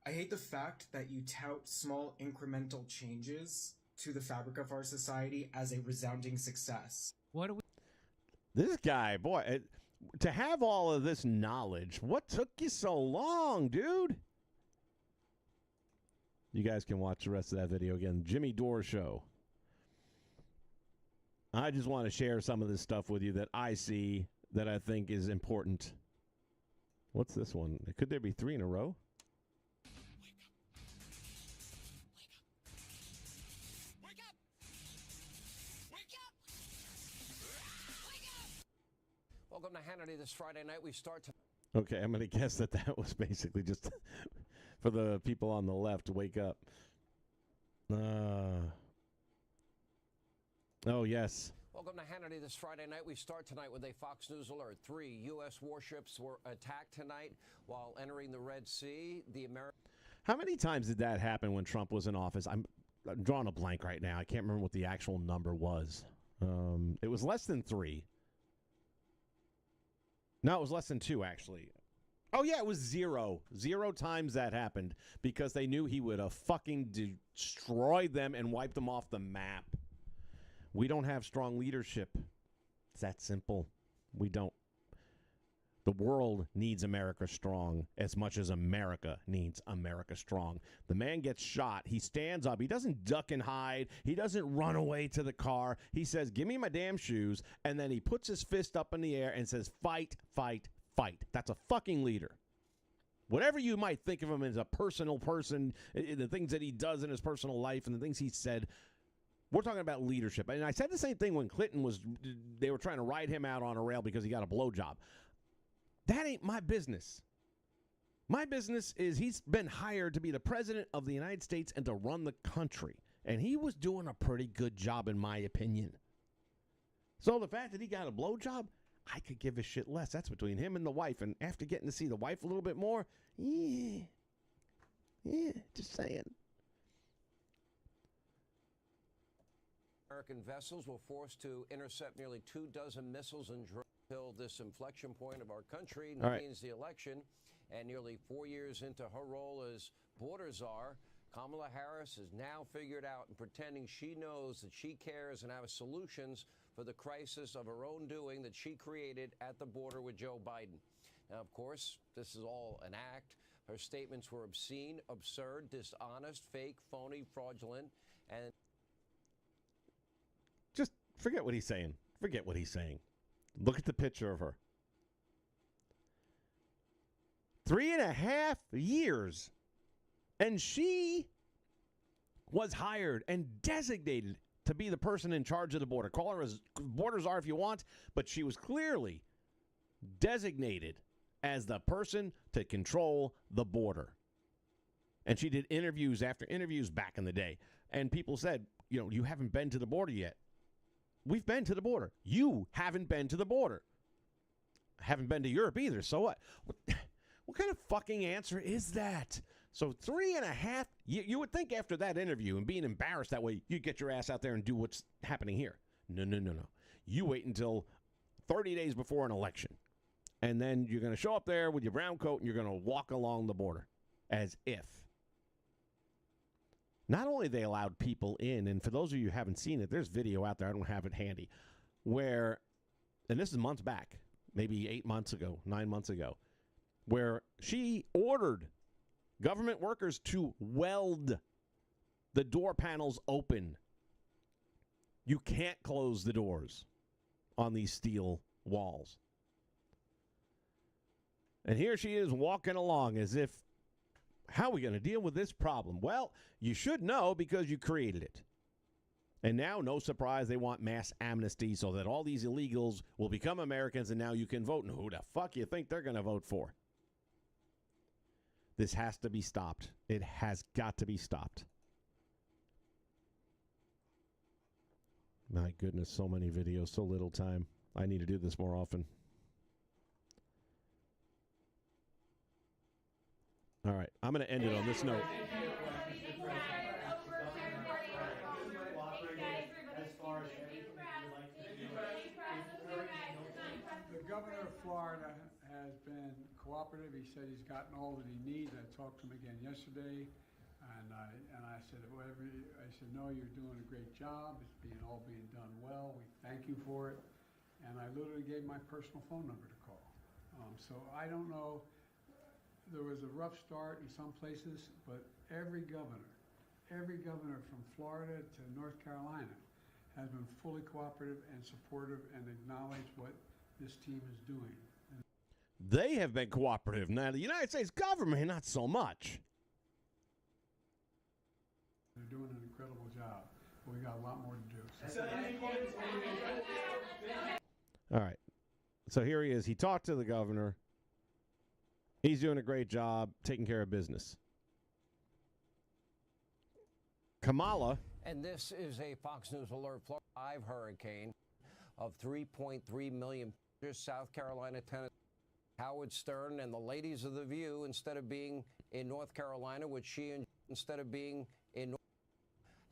P: I hate the fact that you tout small incremental changes to the fabric of our society as a resounding success.
N: What do we?
D: This guy, boy, to have all of this knowledge, what took you so long, dude? You guys can watch the rest of that video again. Jimmy Dore Show. I just want to share some of this stuff with you that I see that I think is important. What's this one? Could there be 3 in a row?
S: Welcome to Hannity this Friday night. We start to.
D: Okay, I'm going to guess that was basically just for the people on the left to wake up. Oh, yes.
S: Welcome to Hannity this Friday night. We start tonight with a Fox News alert. 3 U.S. warships were attacked tonight while entering the Red Sea.
D: How many times did that happen when Trump was in office? I'm drawing a blank right now. I can't remember what the actual number was. It was less than 3. No, it was less than 2, actually. Oh, yeah, it was 0. 0 times that happened because they knew he would have fucking destroyed them and wiped them off the map. We don't have strong leadership. It's that simple. We don't. The world needs America strong as much as America needs America strong. The man gets shot. He stands up. He doesn't duck and hide. He doesn't run away to the car. He says, give me my damn shoes. And then he puts his fist up in the air and says, fight, fight, fight. That's a fucking leader. Whatever you might think of him as a personal person, the things that he does in his personal life and the things he said, we're talking about leadership. And I said the same thing when Clinton they were trying to ride him out on a rail because he got a blowjob. That ain't my business. My business is he's been hired to be the president of the United States and to run the country. And he was doing a pretty good job, in my opinion. So the fact that he got a blowjob, I could give a shit less. That's between him and the wife. And after getting to see the wife a little bit more, yeah, just saying.
S: American vessels were forced to intercept nearly 24 missiles and drones until this inflection point of our country means the election. And nearly 4 years into her role as border czar, Kamala Harris has now figured out and pretending she knows that she cares and has solutions for the crisis of her own doing that she created at the border with Joe Biden. Now, of course, this is all an act. Her statements were obscene, absurd, dishonest, fake, phony, fraudulent, and
D: just forget what he's saying. Forget what he's saying. Look at the picture of her. 3.5 years. And she was hired and designated to be the person in charge of the border. Call her as border czar if you want, but she was clearly designated as the person to control the border. And she did interviews after interviews back in the day. And people said, you haven't been to the border yet. We've been to the border. You haven't been to the border. Haven't been to Europe either. So what? What kind of fucking answer is that? So 3.5, you would think after that interview and being embarrassed that way, you'd get your ass out there and do what's happening here. No. You wait until 30 days before an election. And then you're going to show up there with your brown coat and you're going to walk along the border as if. Not only they allowed people in, and for those of you who haven't seen it, there's video out there, I don't have it handy, where, and this is months back, maybe 8 months ago, 9 months ago, where she ordered government workers to weld the door panels open. You can't close the doors on these steel walls. And here she is walking along as if, how are we going to deal with this problem? Well, you should know because you created it. And now, no surprise, they want mass amnesty so that all these illegals will become Americans and now you can vote. And who the fuck you think they're going to vote for? This has to be stopped. It has got to be stopped. My goodness, so many videos, so little time. I need to do this more often. All right, I'm going to end it on this note.
R: The governor of Florida has been cooperative. He said he's gotten all that he needs. I talked to him again yesterday, and I said, no, you're doing a great job. It's all being done well. We thank you for it. And I literally gave my personal phone number to call. So I don't know. There was a rough start in some places, but every governor from Florida to North Carolina has been fully cooperative and supportive and acknowledged what this team is doing.
D: They have been cooperative. Now, the United States government, not so much.
R: They're doing an incredible job. But we got a lot more to do.
D: All right. So here he is. He talked to the governor. He's doing a great job taking care of business. Kamala.
S: And this is a Fox News alert. Florida 5 hurricane of 3.3 million. South Carolina, Tennessee. Howard Stern and the ladies of The View, instead of being in North Carolina, instead of being in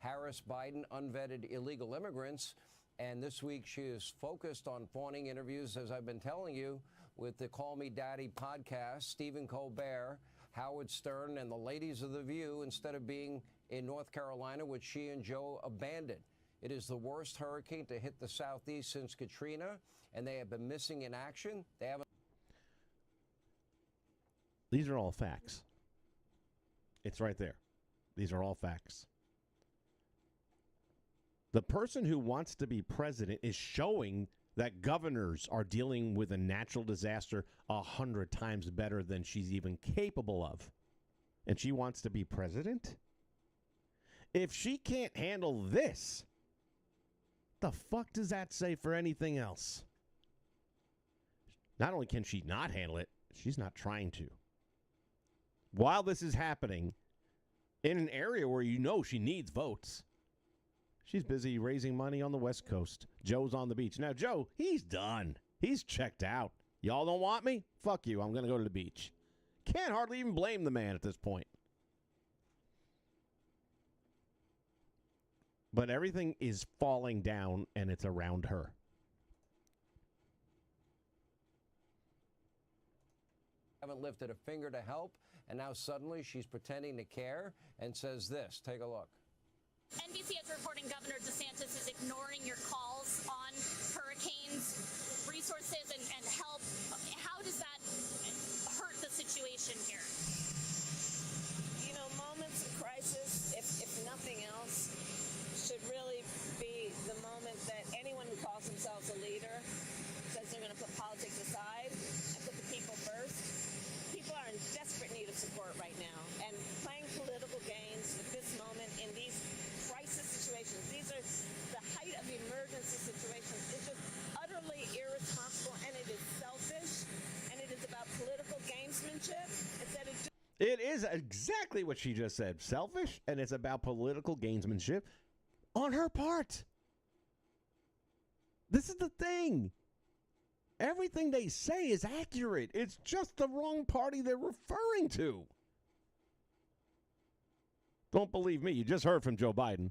S: Harris, Biden, unvetted illegal immigrants. And this week she is focused on fawning interviews, as I've been telling you, with the Call Me Daddy podcast, Stephen Colbert, Howard Stern, and the ladies of The View, instead of being in North Carolina, which she and Joe abandoned. It is the worst hurricane to hit the Southeast since Katrina, and they have been missing in action. They haven't.
D: These are all facts. It's right there. These are all facts. The person who wants to be president is showing that governors are dealing with a natural disaster 100 times better than she's even capable of. And she wants to be president? If she can't handle this, the fuck does that say for anything else? Not only can she not handle it, she's not trying to. While this is happening, in an area where you know she needs votes, she's busy raising money on the West Coast. Joe's on the beach. Now, Joe, he's done. He's checked out. Y'all don't want me? Fuck you. I'm going to go to the beach. Can't hardly even blame the man at this point. But everything is falling down, and it's around her.
S: Haven't lifted a finger to help, and now suddenly she's pretending to care and says this. Take a look.
T: NBC is reporting Governor DeSantis is ignoring your calls on hurricanes, resources, and help. How does that hurt the situation here?
C: You know, moments of crisis, if nothing else, should really be the moment that anyone who calls themselves a leader says they're going to put politics aside and put the people first. People are in desperate need of support right now, and playing political games at this moment in these crisis situations, these are the height of emergency situations, is just utterly irresponsible, and it is selfish, and it is about political gamesmanship instead of just...
D: It is exactly what she just said. Selfish, and it's about political gamesmanship on her part. This is the thing. Everything they say is accurate. It's just the wrong party they're referring to. Don't believe me. You just heard from Joe Biden.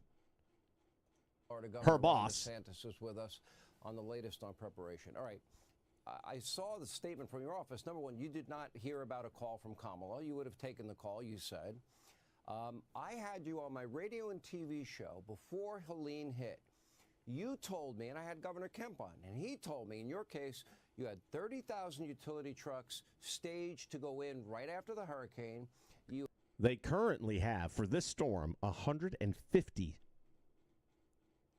D: Her boss.
S: DeSantis is with us on the latest on preparation. All right. I saw the statement from your office. Number one, you did not hear about a call from Kamala. You would have taken the call, you said. I had you on my radio and TV show before Helene hit. You told me, and I had Governor Kemp on, and he told me, in your case, you had 30,000 utility trucks staged to go in right after the hurricane.
D: They currently have, for this storm, 150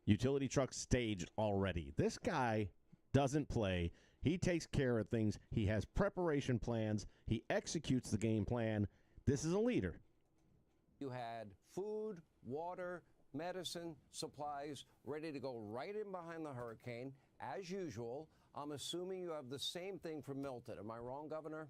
D: utility trucks staged already. This guy doesn't play. He takes care of things. He has preparation plans. He executes the game plan. This is a leader.
S: You had food, water, medicine, supplies ready to go right in behind the hurricane. As usual, I'm assuming you have the same thing for Milton. Am I wrong, Governor?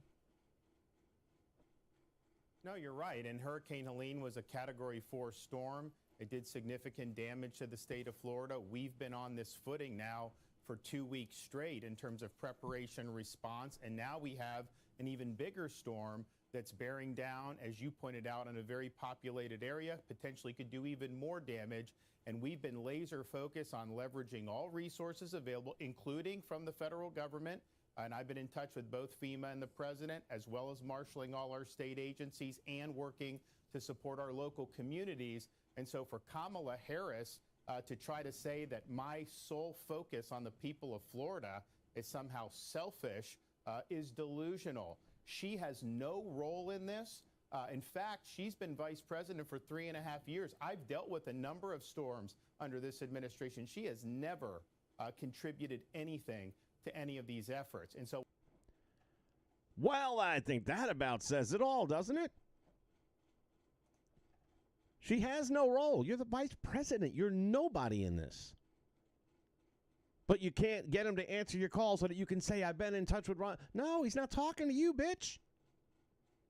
U: No, you're right. And Hurricane Helene was a Category 4 storm. It did significant damage to the state of Florida. We've been on this footing now for 2 weeks straight in terms of preparation response. And now we have an even bigger storm that's bearing down, as you pointed out, in a very populated area, potentially could do even more damage. And we've been laser focused on leveraging all resources available, including from the federal government. And I've been in touch with both FEMA and the president, as well as marshaling all our state agencies and working to support our local communities. And so for Kamala Harris to try to say that my sole focus on the people of Florida is somehow selfish is delusional. She has no role in this. In fact, she's been vice president for 3.5 years. I've dealt with a number of storms under this administration. She has never contributed anything to any of these efforts. And so,
D: well, I think that about says it all, doesn't it? She has no role. You're the vice president. You're nobody in this. But you can't get him to answer your call so that you can say, I've been in touch with Ron. No, he's not talking to you, bitch.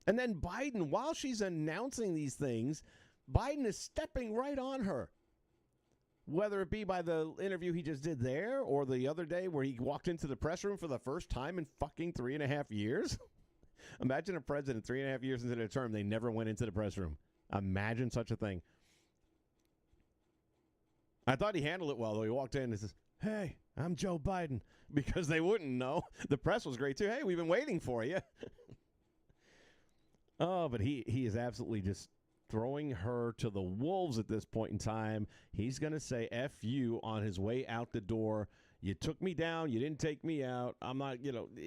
D: And then Biden, while she's announcing these things, Biden is stepping right on her. Whether it be by the interview he just did there or the other day where he walked into the press room for the first time in fucking 3.5 years. Imagine a president 3.5 years into their term, they never went into the press room. Imagine such a thing. I thought he handled it well, though. He walked in and says, hey, I'm Joe Biden. Because they wouldn't know. The press was great, too. Hey, we've been waiting for you. Oh, but he is absolutely just throwing her to the wolves at this point in time. He's going to say F you on his way out the door. You took me down. You didn't take me out. I'm not,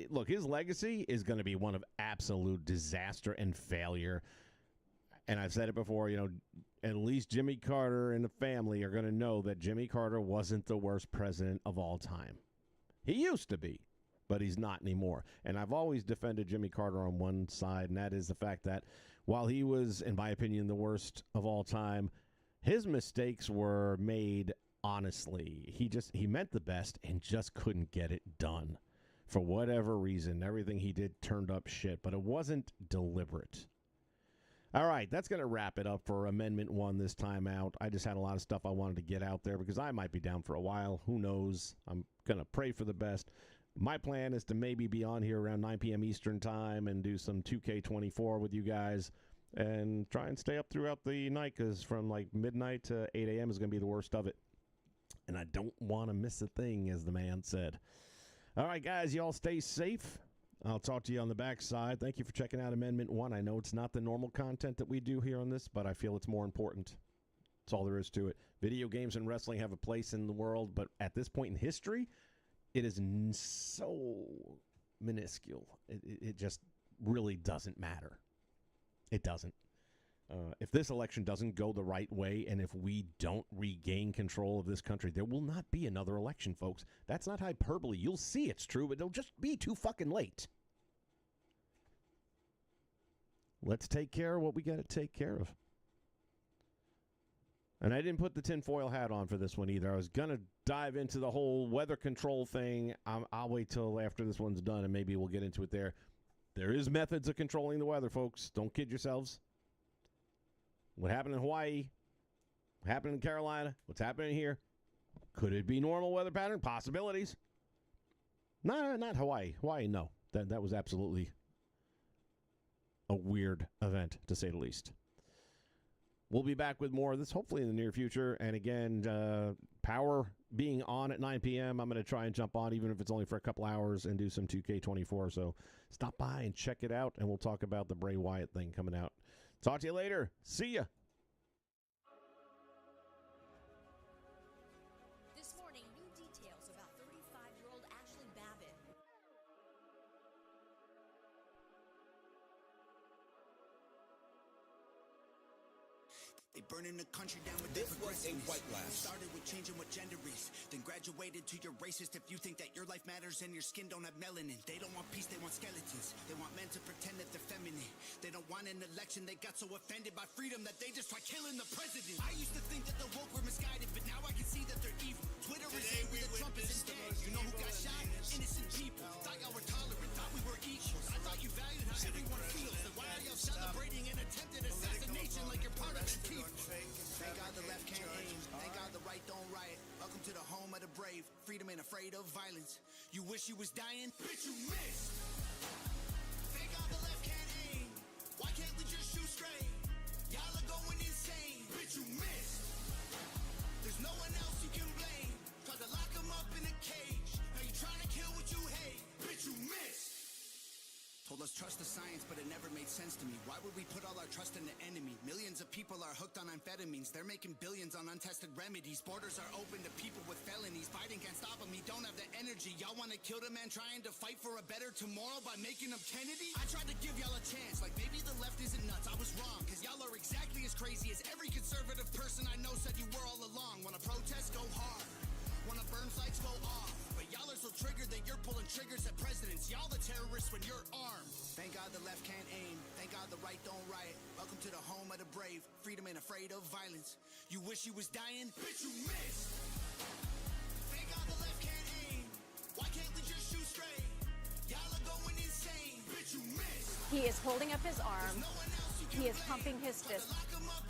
D: look, his legacy is going to be one of absolute disaster and failure. And I've said it before, at least Jimmy Carter and the family are going to know that Jimmy Carter wasn't the worst president of all time. He used to be, but he's not anymore. And I've always defended Jimmy Carter on one side, and that is the fact that while he was, in my opinion, the worst of all time, his mistakes were made honestly. He meant the best and just couldn't get it done. For whatever reason, everything he did turned up shit, but it wasn't deliberate. All right, that's going to wrap it up for Amendment 1 this time out. I just had a lot of stuff I wanted to get out there because I might be down for a while. Who knows? I'm going to pray for the best. My plan is to maybe be on here around 9 p.m. Eastern time and do some 2K24 with you guys and try and stay up throughout the night, because from like midnight to 8 a.m. is going to be the worst of it. And I don't want to miss a thing, as the man said. All right, guys, y'all stay safe. I'll talk to you on the backside. Thank you for checking out Amendment 1. I know it's not the normal content that we do here on this, but I feel it's more important. That's all there is to it. Video games and wrestling have a place in the world, but at this point in history, it is so minuscule. It just really doesn't matter. It doesn't. If this election doesn't go the right way, and if we don't regain control of this country, there will not be another election, folks. That's not hyperbole. You'll see it's true, but it'll just be too fucking late. Let's take care of what we got to take care of. And I didn't put the tinfoil hat on for this one either. I was going to dive into the whole weather control thing. I'll wait till after this one's done, and maybe we'll get into it there. There is methods of controlling the weather, folks. Don't kid yourselves. What happened in Hawaii, what happened in Carolina, what's happening here. Could it be normal weather pattern? Possibilities. No, not Hawaii. Hawaii, no. That was absolutely a weird event, to say the least. We'll be back with more of this, hopefully in the near future. And again, power being on at 9 p.m., I'm going to try and jump on, even if it's only for a couple hours, and do some 2K24. So stop by and check it out, and we'll talk about the Bray Wyatt thing coming out. Talk to you later. See ya.
A: This morning, new details about 35-year-old Ashley Babbitt.
V: They burning the country down with this was a white lie. Started with changing what gender is, then graduated to your racist if you think that your life matters and your skin don't have melanin. They don't want peace, they want skeletons. They want men to pretend that they're feminine. They don't want an election, they got so offended by freedom that they just try killing the president. I used to think that the woke were misguided, but now I can see that they're evil. Twitter is angry that Trump is dead. You know who got shot? Innocent people. Thought y'all were tolerant, thought we were equals. I thought you valued how everyone feels. Then why are y'all celebrating an attempted assassination like you're part of the people? Thank God the left can't aim. Thank God the right don't riot. Welcome to the home of the brave. Freedom ain't afraid of violence. You wish you was dying? Bitch, you missed. Thank God the left can't aim. Why can't we just shoot straight? Y'all are going insane. Bitch, you missed. There's no one else you can blame. Tried to lock them up in a cage. Now you trying to kill what you hate. Bitch, you missed. Told us trust the science, but it never made sense to me. Why would we put all our trust in the enemy? Millions of people are hooked on amphetamines. They're making billions on untested remedies. Borders are open to people with felonies. Biden can't stop them, he don't have the energy. Y'all want to kill the man trying to fight for a better tomorrow by making him Kennedy? I tried to give y'all a chance, like maybe the left isn't nuts. I was wrong, cause y'all are exactly as crazy as every conservative person I know said you were all along. Wanna protest? Go hard. Wanna burn flags? Go off. But y'all are so triggered that you're pulling triggers at presidents. Y'all the terrorists when you're armed. Thank God the left can't aim. Thank God the right don't riot. Welcome to the home of the brave. Freedom ain't afraid of violence. You wish you was dying? Bitch, you missed. Thank God the left can't aim. Why can't we just shoot straight? Y'all are going insane. Bitch, you missed.
W: He is holding up his arm.
V: No one else you can
W: He is
V: blame.
W: pumping his
V: Try to
W: fist.
V: lock 'em up